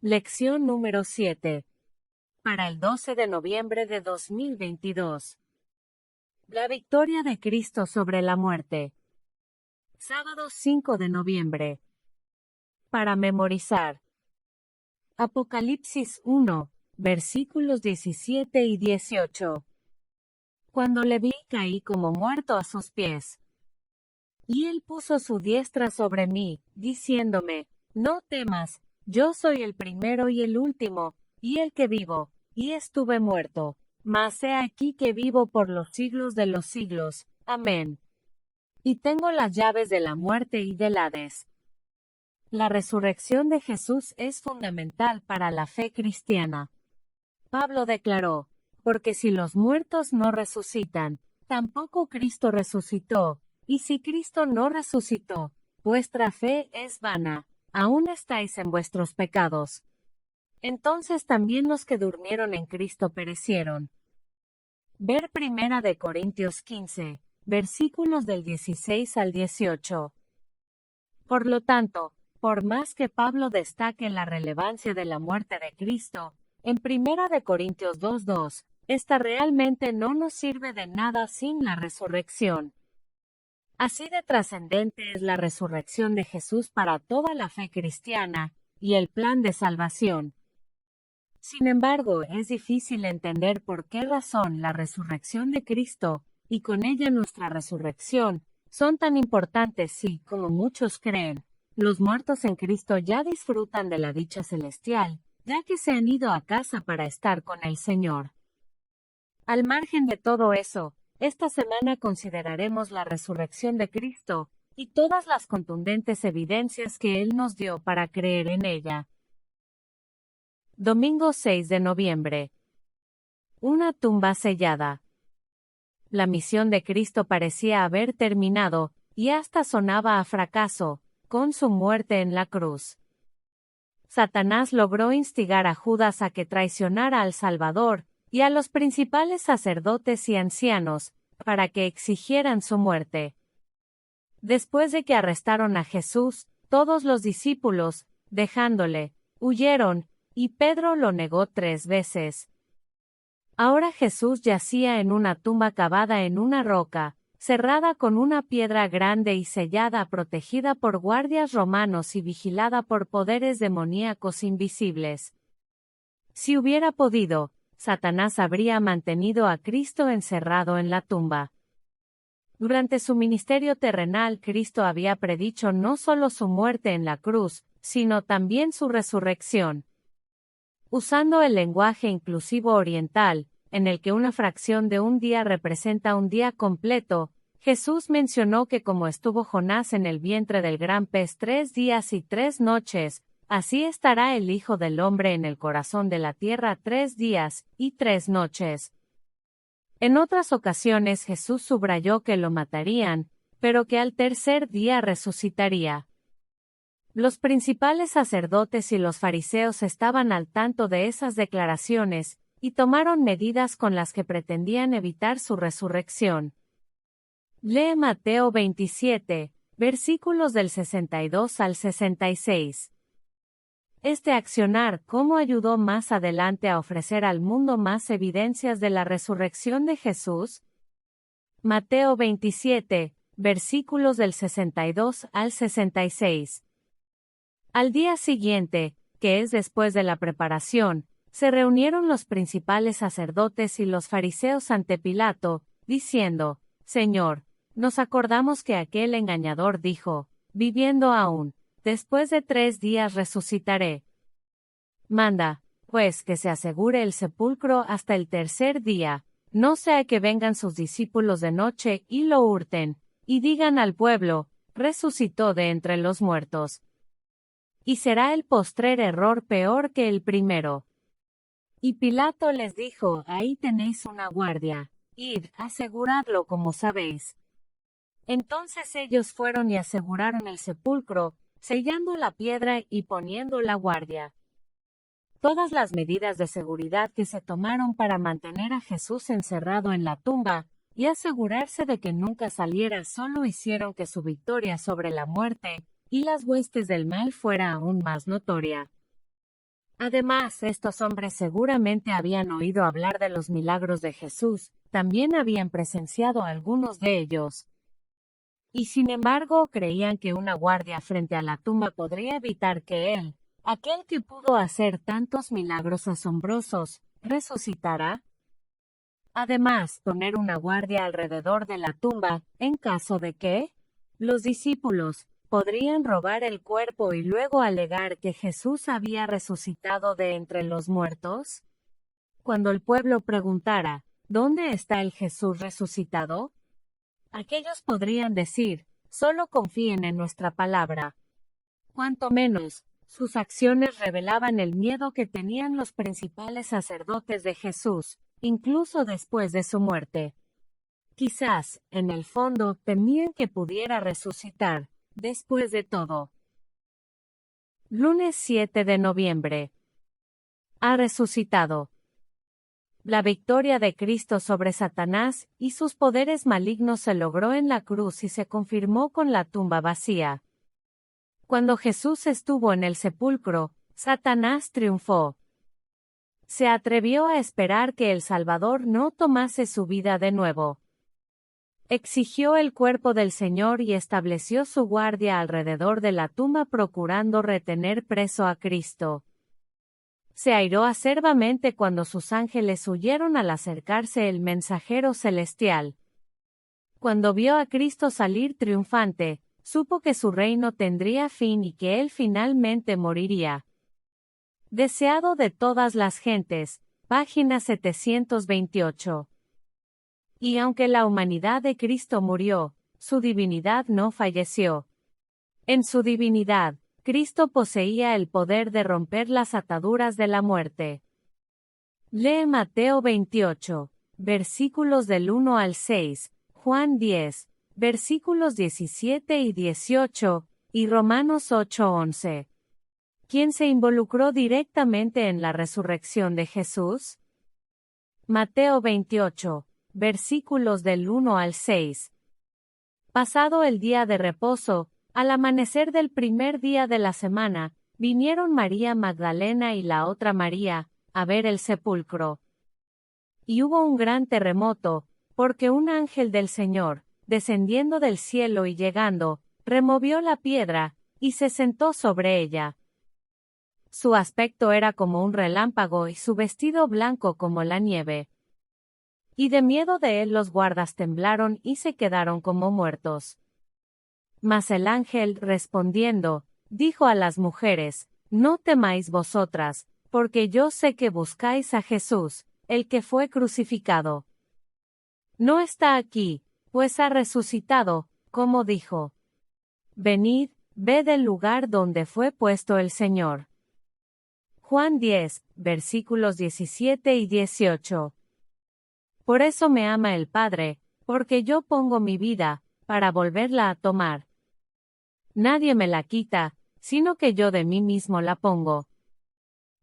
Lección número 7. Para el 12 de noviembre de 2022. La victoria de Cristo sobre la muerte. Sábado 5 de noviembre. Para memorizar. Apocalipsis 1, versículos 17 y 18. Cuando le vi, caí como muerto a sus pies. Y él puso su diestra sobre mí, diciéndome, no temas, yo soy el primero y el último, y el que vivo, y estuve muerto, mas he aquí que vivo por los siglos de los siglos. Amén. Y tengo las llaves de la muerte y del Hades. La resurrección de Jesús es fundamental para la fe cristiana. Pablo declaró, porque si los muertos no resucitan, tampoco Cristo resucitó, y si Cristo no resucitó, vuestra fe es vana, aún estáis en vuestros pecados. Entonces también los que durmieron en Cristo perecieron. Ver 1 de Corintios 15, versículos del 16 al 18. Por lo tanto, por más que Pablo destaque la relevancia de la muerte de Cristo, en 1 de Corintios 2:2, esta realmente no nos sirve de nada sin la resurrección. Así de trascendente es la resurrección de Jesús para toda la fe cristiana y el plan de salvación. Sin embargo, es difícil entender por qué razón la resurrección de Cristo, y con ella nuestra resurrección, son tan importantes si, como muchos creen, los muertos en Cristo ya disfrutan de la dicha celestial, ya que se han ido a casa para estar con el Señor. Al margen de todo eso, esta semana consideraremos la resurrección de Cristo, y todas las contundentes evidencias que Él nos dio para creer en ella. Domingo 6 de noviembre. Una tumba sellada. La misión de Cristo parecía haber terminado, y hasta sonaba a fracaso, con su muerte en la cruz. Satanás logró instigar a Judas a que traicionara al Salvador, y a los principales sacerdotes y ancianos, para que exigieran su muerte. Después de que arrestaron a Jesús, todos los discípulos, dejándole, huyeron, y Pedro lo negó 3 veces. Ahora Jesús yacía en una tumba cavada en una roca, cerrada con una piedra grande y sellada, protegida por guardias romanos y vigilada por poderes demoníacos invisibles. Si hubiera podido, Satanás habría mantenido a Cristo encerrado en la tumba. Durante su ministerio terrenal, Cristo había predicho no solo su muerte en la cruz, sino también su resurrección. Usando el lenguaje inclusivo oriental, en el que una fracción de un día representa un día completo, Jesús mencionó que como estuvo Jonás en el vientre del gran pez 3 días y 3 noches, así estará el Hijo del Hombre en el corazón de la tierra 3 días y 3 noches. En otras ocasiones Jesús subrayó que lo matarían, pero que al tercer día resucitaría. Los principales sacerdotes y los fariseos estaban al tanto de esas declaraciones, y tomaron medidas con las que pretendían evitar su resurrección. Lee Mateo 27, versículos del 62 al 66. Este accionar, ¿cómo ayudó más adelante a ofrecer al mundo más evidencias de la resurrección de Jesús? Mateo 27, versículos del 62 al 66. Al día siguiente, que es después de la preparación, se reunieron los principales sacerdotes y los fariseos ante Pilato, diciendo, Señor, nos acordamos que aquel engañador dijo, viviendo aún, después de 3 días resucitaré. Manda, pues, que se asegure el sepulcro hasta el tercer día, no sea que vengan sus discípulos de noche y lo hurten, y digan al pueblo, resucitó de entre los muertos. Y será el postrer error peor que el primero. Y Pilato les dijo, ahí tenéis una guardia, id, aseguradlo como sabéis. Entonces ellos fueron y aseguraron el sepulcro, sellando la piedra y poniendo la guardia. Todas las medidas de seguridad que se tomaron para mantener a Jesús encerrado en la tumba, y asegurarse de que nunca saliera solo hicieron que su victoria sobre la muerte, y las huestes del mal fuera aún más notoria. Además, estos hombres seguramente habían oído hablar de los milagros de Jesús, también habían presenciado algunos de ellos. Y sin embargo, creían que una guardia frente a la tumba podría evitar que él, aquel que pudo hacer tantos milagros asombrosos, resucitara. Además, poner una guardia alrededor de la tumba, en caso de que los discípulos podrían robar el cuerpo y luego alegar que Jesús había resucitado de entre los muertos. Cuando el pueblo preguntara, ¿dónde está el Jesús resucitado? Aquellos podrían decir, solo confíen en nuestra palabra. Cuanto menos, sus acciones revelaban el miedo que tenían los principales sacerdotes de Jesús, incluso después de su muerte. Quizás, en el fondo, temían que pudiera resucitar, después de todo. Lunes 7 de noviembre. Ha resucitado. La victoria de Cristo sobre Satanás y sus poderes malignos se logró en la cruz y se confirmó con la tumba vacía. Cuando Jesús estuvo en el sepulcro, Satanás triunfó. Se atrevió a esperar que el Salvador no tomase su vida de nuevo. Exigió el cuerpo del Señor y estableció su guardia alrededor de la tumba procurando retener preso a Cristo. Se airó acerbamente cuando sus ángeles huyeron al acercarse el mensajero celestial. Cuando vio a Cristo salir triunfante, supo que su reino tendría fin y que él finalmente moriría. Deseado de todas las gentes, página 728. Y aunque la humanidad de Cristo murió, su divinidad no falleció. En su divinidad, Cristo poseía el poder de romper las ataduras de la muerte. Lee Mateo 28, versículos del 1 al 6, Juan 10, versículos 17 y 18, y Romanos 8:11. ¿Quién se involucró directamente en la resurrección de Jesús? Mateo 28, versículos del 1 al 6. Pasado el día de reposo, al amanecer del primer día de la semana, vinieron María Magdalena y la otra María, a ver el sepulcro. Y hubo un gran terremoto, porque un ángel del Señor, descendiendo del cielo y llegando, removió la piedra, y se sentó sobre ella. Su aspecto era como un relámpago y su vestido blanco como la nieve. Y de miedo de él los guardas temblaron y se quedaron como muertos. Mas el ángel, respondiendo, dijo a las mujeres, no temáis vosotras, porque yo sé que buscáis a Jesús, el que fue crucificado. No está aquí, pues ha resucitado, como dijo. Venid, ved el lugar donde fue puesto el Señor. Juan 10, versículos 17 y 18. Por eso me ama el Padre, porque yo pongo mi vida, para volverla a tomar. Nadie me la quita, sino que yo de mí mismo la pongo.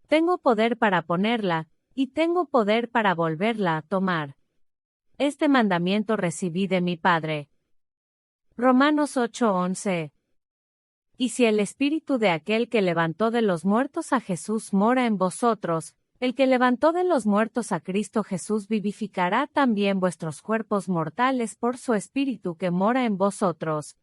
Tengo poder para ponerla, y tengo poder para volverla a tomar. Este mandamiento recibí de mi Padre. Romanos 8:11. Y si el Espíritu de aquel que levantó de los muertos a Jesús mora en vosotros, el que levantó de los muertos a Cristo Jesús vivificará también vuestros cuerpos mortales por su Espíritu que mora en vosotros.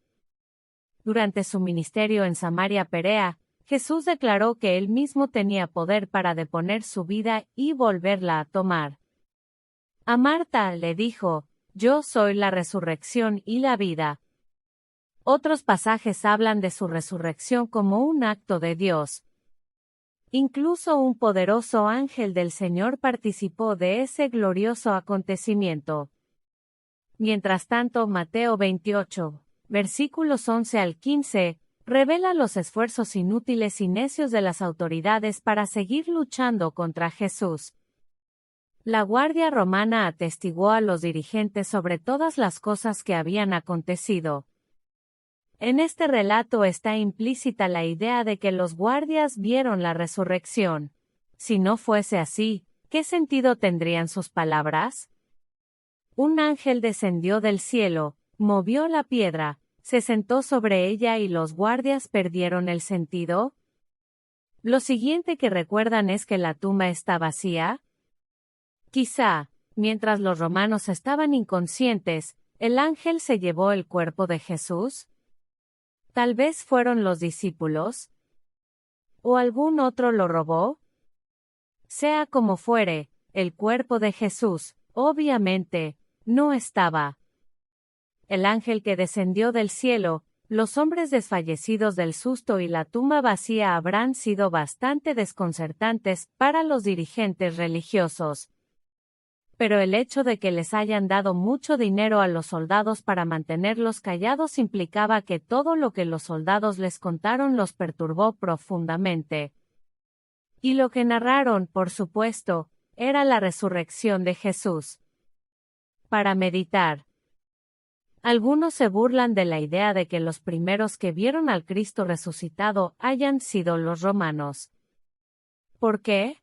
Durante su ministerio en Samaria Perea, Jesús declaró que él mismo tenía poder para deponer su vida y volverla a tomar. A Marta le dijo, yo soy la resurrección y la vida. Otros pasajes hablan de su resurrección como un acto de Dios. Incluso un poderoso ángel del Señor participó de ese glorioso acontecimiento. Mientras tanto, Mateo 28, versículos 11 al 15, revela los esfuerzos inútiles y necios de las autoridades para seguir luchando contra Jesús. La guardia romana atestiguó a los dirigentes sobre todas las cosas que habían acontecido. En este relato está implícita la idea de que los guardias vieron la resurrección. Si no fuese así, ¿qué sentido tendrían sus palabras? Un ángel descendió del cielo, movió la piedra, se sentó sobre ella y los guardias perdieron el sentido. Lo siguiente que recuerdan es que la tumba está vacía. Quizá, mientras los romanos estaban inconscientes, el ángel se llevó el cuerpo de Jesús. Tal vez fueron los discípulos. ¿O algún otro lo robó? Sea como fuere, el cuerpo de Jesús, obviamente, no estaba. El ángel que descendió del cielo, los hombres desfallecidos del susto y la tumba vacía habrán sido bastante desconcertantes para los dirigentes religiosos. Pero el hecho de que les hayan dado mucho dinero a los soldados para mantenerlos callados implicaba que todo lo que los soldados les contaron los perturbó profundamente. Y lo que narraron, por supuesto, era la resurrección de Jesús. Para meditar. Algunos se burlan de la idea de que los primeros que vieron al Cristo resucitado hayan sido los romanos. ¿Por qué?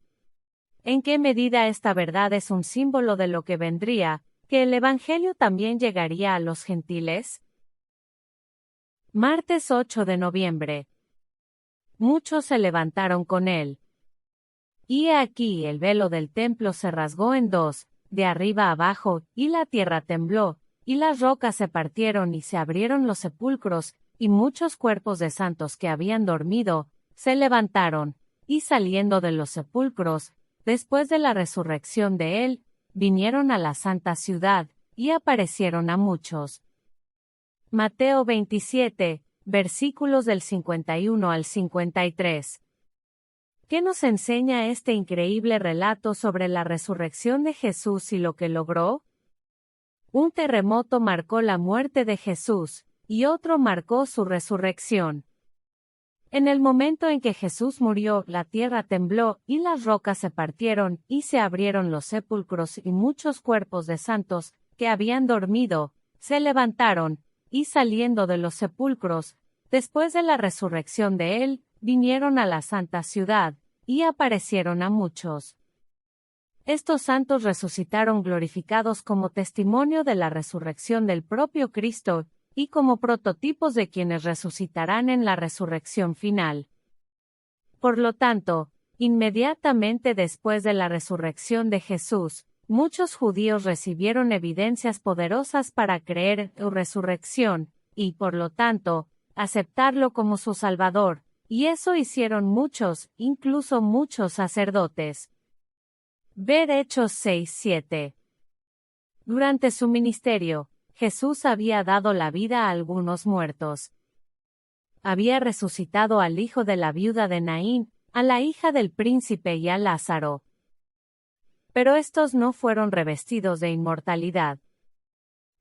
¿En qué medida esta verdad es un símbolo de lo que vendría, que el Evangelio también llegaría a los gentiles? Martes 8 de noviembre. Muchos se levantaron con él. Y he aquí el velo del templo se rasgó en dos, de arriba abajo, y la tierra tembló, y las rocas se partieron y se abrieron los sepulcros, y muchos cuerpos de santos que habían dormido, se levantaron, y saliendo de los sepulcros, después de la resurrección de él, vinieron a la santa ciudad, y aparecieron a muchos. Mateo 27, versículos del 51 al 53. ¿Qué nos enseña este increíble relato sobre la resurrección de Jesús y lo que logró? Un terremoto marcó la muerte de Jesús, y otro marcó su resurrección. En el momento en que Jesús murió, la tierra tembló, y las rocas se partieron, y se abrieron los sepulcros, y muchos cuerpos de santos, que habían dormido, se levantaron, y saliendo de los sepulcros, después de la resurrección de él, vinieron a la santa ciudad, y aparecieron a muchos. Estos santos resucitaron glorificados como testimonio de la resurrección del propio Cristo, y como prototipos de quienes resucitarán en la resurrección final. Por lo tanto, inmediatamente después de la resurrección de Jesús, muchos judíos recibieron evidencias poderosas para creer en su resurrección, y por lo tanto, aceptarlo como su Salvador, y eso hicieron muchos, incluso muchos sacerdotes. Ver Hechos 6-7. Durante su ministerio, Jesús había dado la vida a algunos muertos. Había resucitado al hijo de la viuda de Naín, a la hija del príncipe y a Lázaro. Pero estos no fueron revestidos de inmortalidad.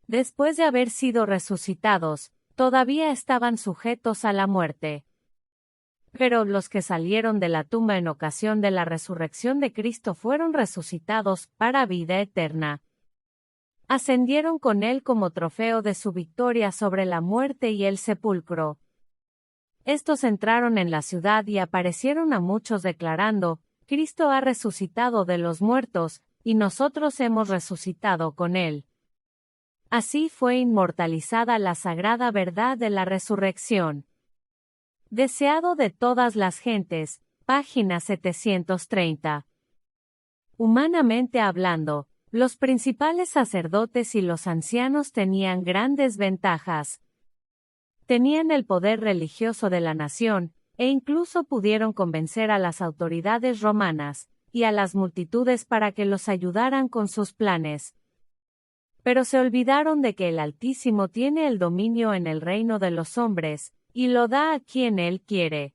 Después de haber sido resucitados, todavía estaban sujetos a la muerte. Pero los que salieron de la tumba en ocasión de la resurrección de Cristo fueron resucitados para vida eterna. Ascendieron con él como trofeo de su victoria sobre la muerte y el sepulcro. Estos entraron en la ciudad y aparecieron a muchos declarando, Cristo ha resucitado de los muertos, y nosotros hemos resucitado con él. Así fue inmortalizada la sagrada verdad de la resurrección. Deseado de todas las gentes, página 730. Humanamente hablando, los principales sacerdotes y los ancianos tenían grandes ventajas. Tenían el poder religioso de la nación, e incluso pudieron convencer a las autoridades romanas, y a las multitudes para que los ayudaran con sus planes. Pero se olvidaron de que el Altísimo tiene el dominio en el reino de los hombres, y lo da a quien Él quiere.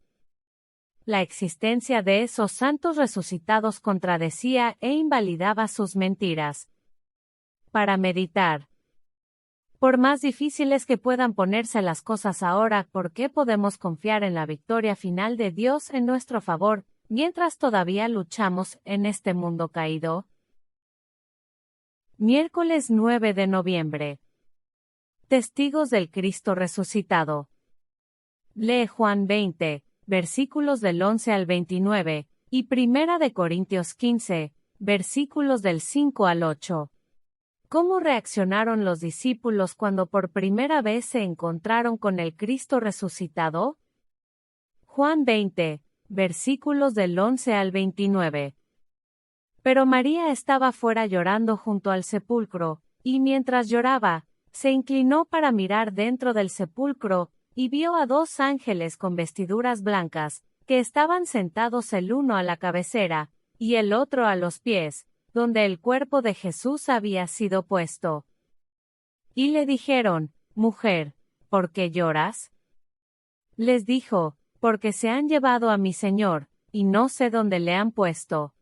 La existencia de esos santos resucitados contradecía e invalidaba sus mentiras. Para meditar. Por más difíciles que puedan ponerse las cosas ahora, ¿por qué podemos confiar en la victoria final de Dios en nuestro favor, mientras todavía luchamos en este mundo caído? Miércoles 9 de noviembre. Testigos del Cristo resucitado. Lee Juan 20, versículos del 11 al 29, y Primera de Corintios 15, versículos del 5 al 8. ¿Cómo reaccionaron los discípulos cuando por primera vez se encontraron con el Cristo resucitado? Juan 20, versículos del 11 al 29. Pero María estaba fuera llorando junto al sepulcro, y mientras lloraba, se inclinó para mirar dentro del sepulcro, y vio a 2 ángeles con vestiduras blancas, que estaban sentados el uno a la cabecera, y el otro a los pies, donde el cuerpo de Jesús había sido puesto. Y le dijeron: Mujer, ¿por qué lloras? Les dijo: Porque se han llevado a mi Señor, y no sé dónde le han puesto.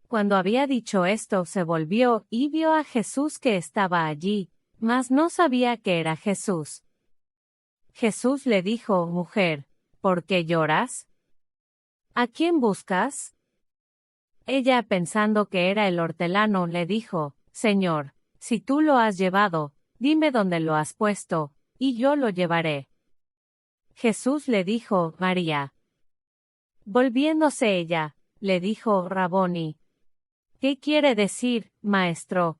Cuando había dicho esto, se volvió, y vio a Jesús que estaba allí, mas no sabía que era Jesús. Jesús le dijo: Mujer, ¿por qué lloras? ¿A quién buscas? Ella, pensando que era el hortelano, le dijo: Señor, si tú lo has llevado, dime dónde lo has puesto, y yo lo llevaré. Jesús le dijo: María. Volviéndose ella, le dijo: Raboni. ¿Qué quiere decir, maestro?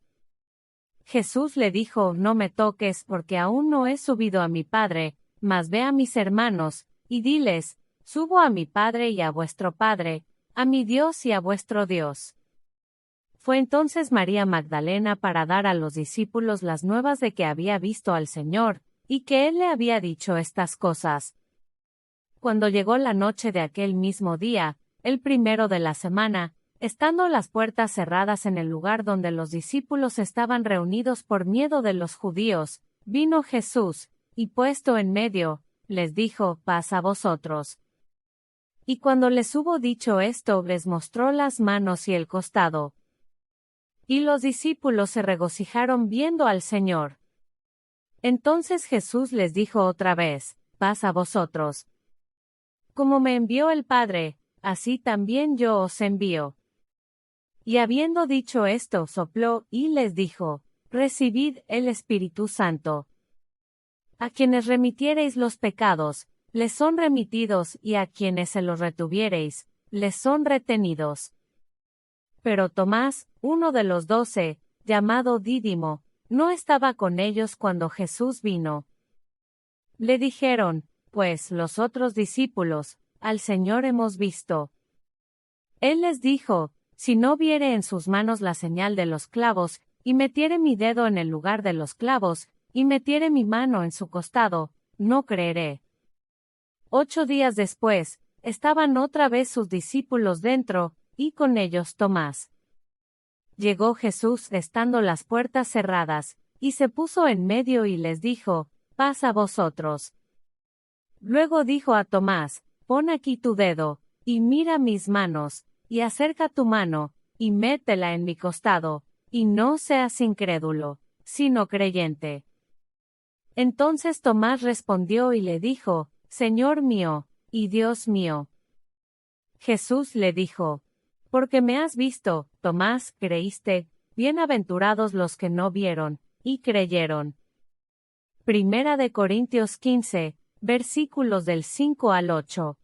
Jesús le dijo: No me toques, porque aún no he subido a mi Padre, mas ve a mis hermanos, y diles: Subo a mi Padre y a vuestro Padre, a mi Dios y a vuestro Dios. Fue entonces María Magdalena para dar a los discípulos las nuevas de que había visto al Señor, y que Él le había dicho estas cosas. Cuando llegó la noche de aquel mismo día, el primero de la semana, estando las puertas cerradas en el lugar donde los discípulos estaban reunidos por miedo de los judíos, vino Jesús, y puesto en medio, les dijo: Paz a vosotros. Y cuando les hubo dicho esto, les mostró las manos y el costado. Y los discípulos se regocijaron viendo al Señor. Entonces Jesús les dijo otra vez: Paz a vosotros. Como me envió el Padre, así también yo os envío. Y habiendo dicho esto, sopló, y les dijo: Recibid el Espíritu Santo. A quienes remitiereis los pecados, les son remitidos, y a quienes se los retuviereis, les son retenidos. Pero Tomás, uno de los 12, llamado Dídimo, no estaba con ellos cuando Jesús vino. Le dijeron, pues, los otros discípulos: Al Señor hemos visto. Él les dijo: Si no viere en sus manos la señal de los clavos, y metiere mi dedo en el lugar de los clavos, y metiere mi mano en su costado, no creeré. 8 días después, estaban otra vez sus discípulos dentro, y con ellos Tomás. Llegó Jesús estando las puertas cerradas, y se puso en medio y les dijo: Paz a vosotros. Luego dijo a Tomás: Pon aquí tu dedo, y mira mis manos, y acerca tu mano, y métela en mi costado, y no seas incrédulo, sino creyente. Entonces Tomás respondió y le dijo: Señor mío, y Dios mío. Jesús le dijo: Porque me has visto, Tomás, creíste. Bienaventurados los que no vieron, y creyeron. Primera de Corintios 15, versículos del 5 al 8.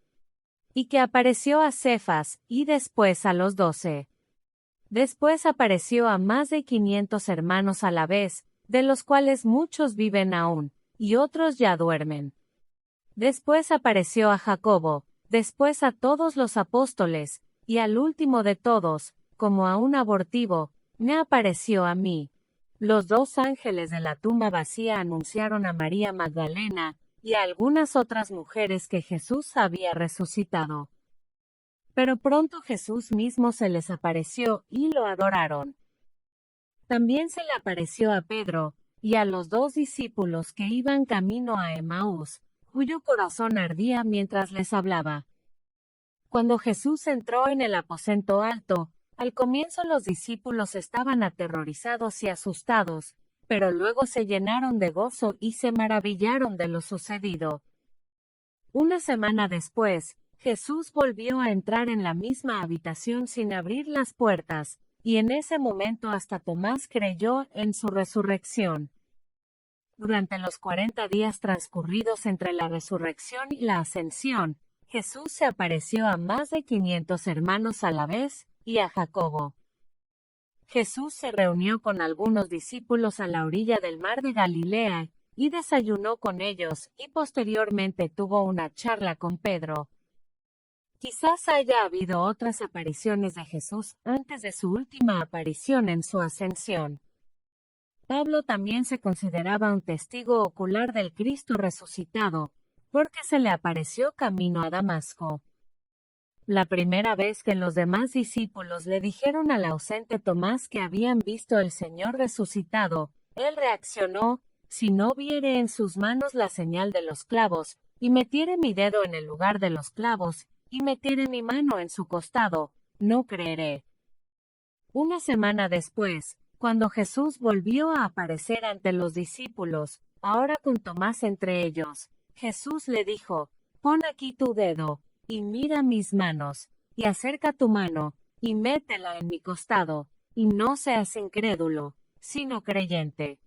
Y que apareció a Cefas, y después a los 12. Después apareció a más de 500 hermanos a la vez, de los cuales muchos viven aún, y otros ya duermen. Después apareció a Jacobo, después a todos los apóstoles, y al último de todos, como a un abortivo, me apareció a mí. Los 2 ángeles de la tumba vacía anunciaron a María Magdalena, y a algunas otras mujeres que Jesús había resucitado. Pero pronto Jesús mismo se les apareció, y lo adoraron. También se le apareció a Pedro, y a los 2 discípulos que iban camino a Emaús, cuyo corazón ardía mientras les hablaba. Cuando Jesús entró en el aposento alto, al comienzo los discípulos estaban aterrorizados y asustados, pero luego se llenaron de gozo y se maravillaron de lo sucedido. Una semana después, Jesús volvió a entrar en la misma habitación sin abrir las puertas, y en ese momento hasta Tomás creyó en su resurrección. Durante los 40 días transcurridos entre la resurrección y la ascensión, Jesús se apareció a más de 500 hermanos a la vez, y a Jacobo. Jesús se reunió con algunos discípulos a la orilla del mar de Galilea, y desayunó con ellos, y posteriormente tuvo una charla con Pedro. Quizás haya habido otras apariciones de Jesús antes de su última aparición en su ascensión. Pablo también se consideraba un testigo ocular del Cristo resucitado, porque se le apareció camino a Damasco. La primera vez que los demás discípulos le dijeron al ausente Tomás que habían visto al Señor resucitado, él reaccionó: si no viere en sus manos la señal de los clavos, y metiere mi dedo en el lugar de los clavos, y metiere mi mano en su costado, no creeré. Una semana después, cuando Jesús volvió a aparecer ante los discípulos, ahora con Tomás entre ellos, Jesús le dijo: pon aquí tu dedo, y mira mis manos, y acerca tu mano, y métela en mi costado, y no seas incrédulo, sino creyente.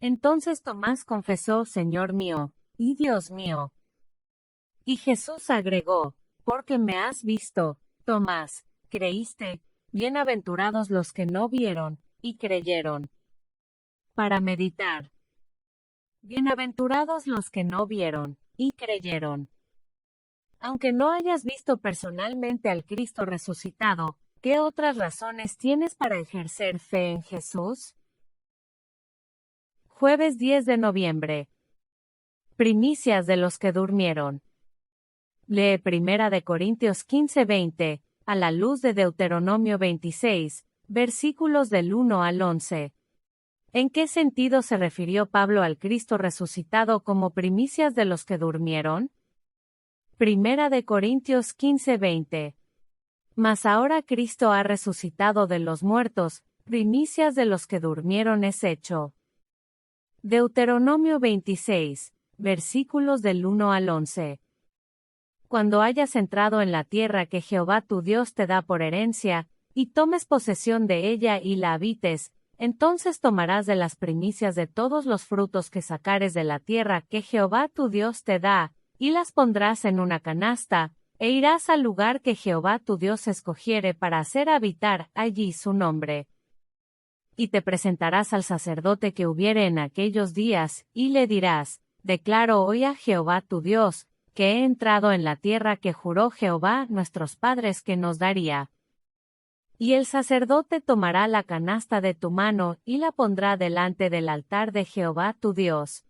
Entonces Tomás confesó: Señor mío, y Dios mío. Y Jesús agregó: porque me has visto, Tomás, creíste. Bienaventurados los que no vieron, y creyeron. Para meditar. Bienaventurados los que no vieron, y creyeron. Aunque no hayas visto personalmente al Cristo resucitado, ¿qué otras razones tienes para ejercer fe en Jesús? Jueves 10 de noviembre. Primicias de los que durmieron. Lee 1 de Corintios 15:20, a la luz de Deuteronomio 26, versículos del 1 al 11. ¿En qué sentido se refirió Pablo al Cristo resucitado como primicias de los que durmieron? 1 de Corintios 15:20. Mas ahora Cristo ha resucitado de los muertos, primicias de los que durmieron es hecho. Deuteronomio 26, versículos del 1 al 11. Cuando hayas entrado en la tierra que Jehová tu Dios te da por herencia, y tomes posesión de ella y la habites, entonces tomarás de las primicias de todos los frutos que sacares de la tierra que Jehová tu Dios te da, y las pondrás en una canasta, e irás al lugar que Jehová tu Dios escogiere para hacer habitar allí su nombre. Y te presentarás al sacerdote que hubiere en aquellos días, y le dirás: declaro hoy a Jehová tu Dios, que he entrado en la tierra que juró Jehová nuestros padres que nos daría. Y el sacerdote tomará la canasta de tu mano, y la pondrá delante del altar de Jehová tu Dios.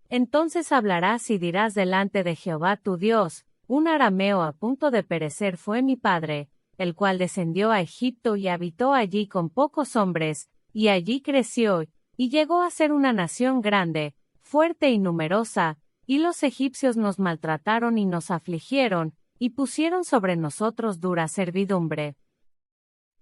Entonces hablarás y dirás delante de Jehová tu Dios: un arameo a punto de perecer fue mi padre, el cual descendió a Egipto y habitó allí con pocos hombres, y allí creció, y llegó a ser una nación grande, fuerte y numerosa, y los egipcios nos maltrataron y nos afligieron, y pusieron sobre nosotros dura servidumbre.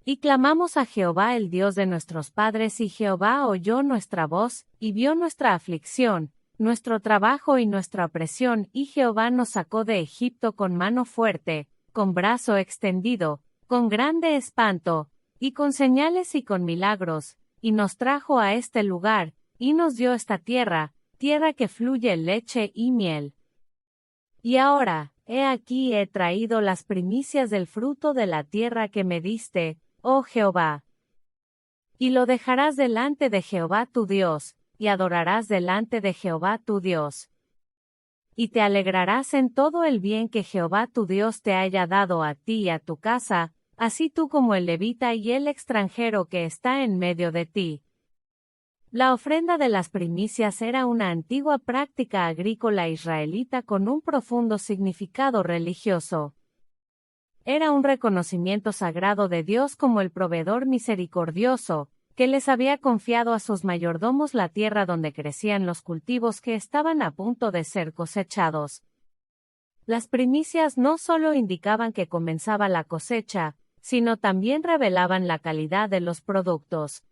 Y clamamos a Jehová el Dios de nuestros padres, y Jehová oyó nuestra voz, y vio nuestra aflicción, nuestro trabajo y nuestra opresión, y Jehová nos sacó de Egipto con mano fuerte, con brazo extendido, con grande espanto, y con señales y con milagros, y nos trajo a este lugar, y nos dio esta tierra, tierra que fluye leche y miel. Y ahora, he aquí he traído las primicias del fruto de la tierra que me diste, oh Jehová. Y lo dejarás delante de Jehová tu Dios, y adorarás delante de Jehová tu Dios. Y te alegrarás en todo el bien que Jehová tu Dios te haya dado a ti y a tu casa, así tú como el levita y el extranjero que está en medio de ti. La ofrenda de las primicias era una antigua práctica agrícola israelita con un profundo significado religioso. Era un reconocimiento sagrado de Dios como el proveedor misericordioso, que les había confiado a sus mayordomos la tierra donde crecían los cultivos que estaban a punto de ser cosechados. Las primicias no solo indicaban que comenzaba la cosecha, sino también revelaban la calidad de los productos.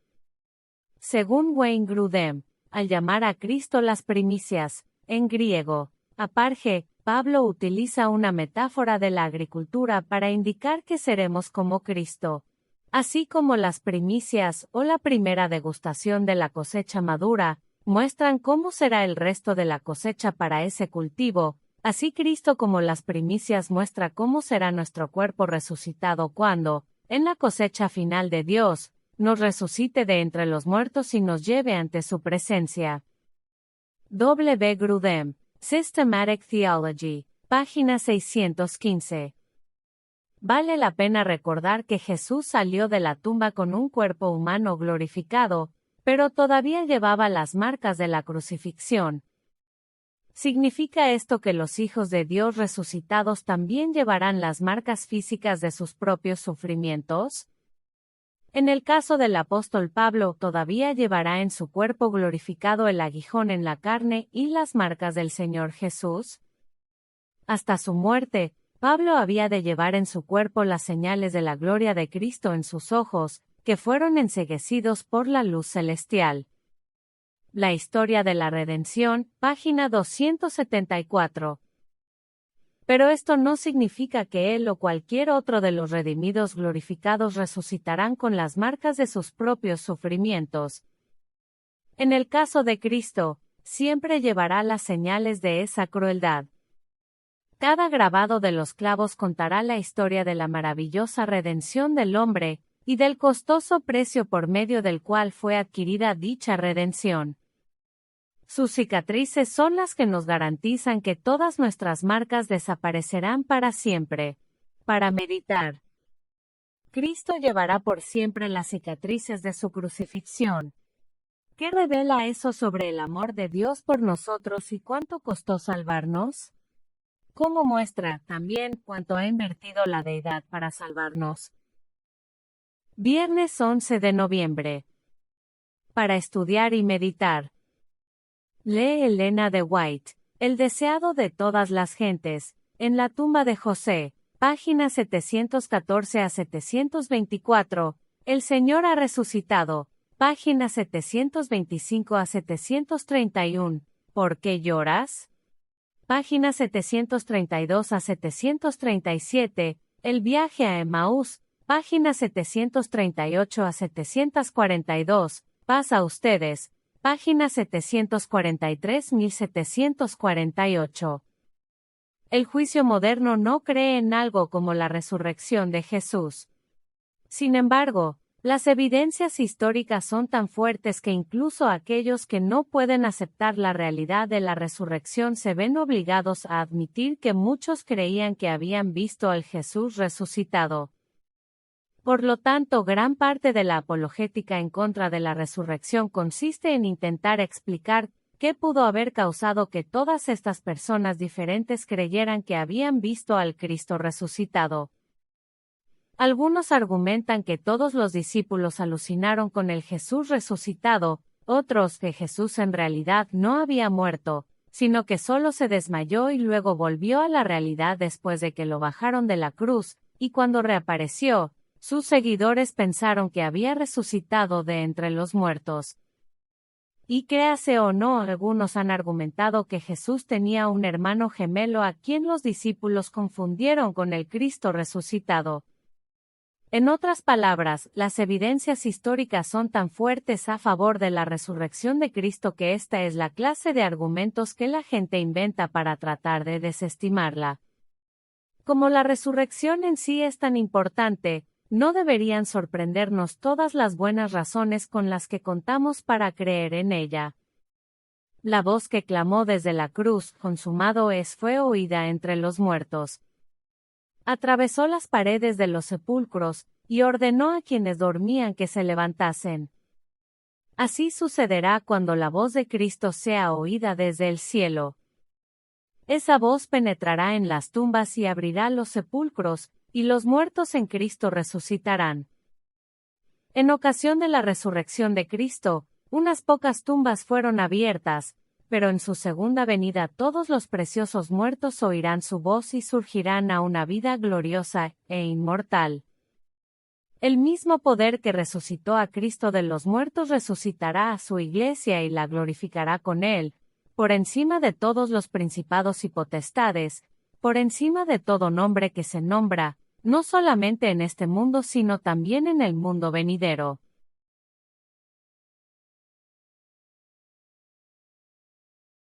Según Wayne Grudem, al llamar a Cristo las primicias, en griego, aparge, Pablo utiliza una metáfora de la agricultura para indicar que seremos como Cristo. Así como las primicias o la primera degustación de la cosecha madura, muestran cómo será el resto de la cosecha para ese cultivo, así Cristo como las primicias muestra cómo será nuestro cuerpo resucitado cuando, en la cosecha final de Dios, nos resucite de entre los muertos y nos lleve ante su presencia. W. Grudem, Systematic Theology, página 615. Vale la pena recordar que Jesús salió de la tumba con un cuerpo humano glorificado, pero todavía llevaba las marcas de la crucifixión. ¿Significa esto que los hijos de Dios resucitados también llevarán las marcas físicas de sus propios sufrimientos? En el caso del apóstol Pablo, todavía llevará en su cuerpo glorificado el aguijón en la carne y las marcas del Señor Jesús. Hasta su muerte, Pablo había de llevar en su cuerpo las señales de la gloria de Cristo en sus ojos, que fueron enceguecidos por la luz celestial. La historia de la redención, página 274. Pero esto no significa que él o cualquier otro de los redimidos glorificados resucitarán con las marcas de sus propios sufrimientos. En el caso de Cristo, siempre llevará las señales de esa crueldad. Cada grabado de los clavos contará la historia de la maravillosa redención del hombre, y del costoso precio por medio del cual fue adquirida dicha redención. Sus cicatrices son las que nos garantizan que todas nuestras marcas desaparecerán para siempre. Para meditar. Cristo llevará por siempre las cicatrices de su crucifixión. ¿Qué revela eso sobre el amor de Dios por nosotros y cuánto costó salvarnos? ¿Cómo muestra, también, cuánto ha invertido la deidad para salvarnos? Viernes 11 de noviembre. Para estudiar y meditar. Lee Elena de White, El deseado de todas las gentes, en la tumba de José, páginas 714 a 724, El Señor ha resucitado, páginas 725 a 731, ¿por qué lloras? Páginas 732 a 737, El viaje a Emaús, páginas 738 a 742, paz a ustedes, página 743-1748. El juicio moderno no cree en algo como la resurrección de Jesús. Sin embargo, las evidencias históricas son tan fuertes que incluso aquellos que no pueden aceptar la realidad de la resurrección se ven obligados a admitir que muchos creían que habían visto al Jesús resucitado. Por lo tanto, gran parte de la apologética en contra de la resurrección consiste en intentar explicar qué pudo haber causado que todas estas personas diferentes creyeran que habían visto al Cristo resucitado. Algunos argumentan que todos los discípulos alucinaron con el Jesús resucitado, otros que Jesús en realidad no había muerto, sino que solo se desmayó y luego volvió a la realidad después de que lo bajaron de la cruz, y cuando reapareció, sus seguidores pensaron que había resucitado de entre los muertos. Y créase o no, algunos han argumentado que Jesús tenía un hermano gemelo a quien los discípulos confundieron con el Cristo resucitado. En otras palabras, las evidencias históricas son tan fuertes a favor de la resurrección de Cristo que esta es la clase de argumentos que la gente inventa para tratar de desestimarla. Como la resurrección en sí es tan importante, no deberían sorprendernos todas las buenas razones con las que contamos para creer en ella. La voz que clamó desde la cruz, consumado es, fue oída entre los muertos. Atravesó las paredes de los sepulcros, y ordenó a quienes dormían que se levantasen. Así sucederá cuando la voz de Cristo sea oída desde el cielo. Esa voz penetrará en las tumbas y abrirá los sepulcros, y los muertos en Cristo resucitarán. En ocasión de la resurrección de Cristo, unas pocas tumbas fueron abiertas, pero en su segunda venida todos los preciosos muertos oirán su voz y surgirán a una vida gloriosa e inmortal. El mismo poder que resucitó a Cristo de los muertos resucitará a su iglesia y la glorificará con él, por encima de todos los principados y potestades, por encima de todo nombre que se nombra, no solamente en este mundo sino también en el mundo venidero.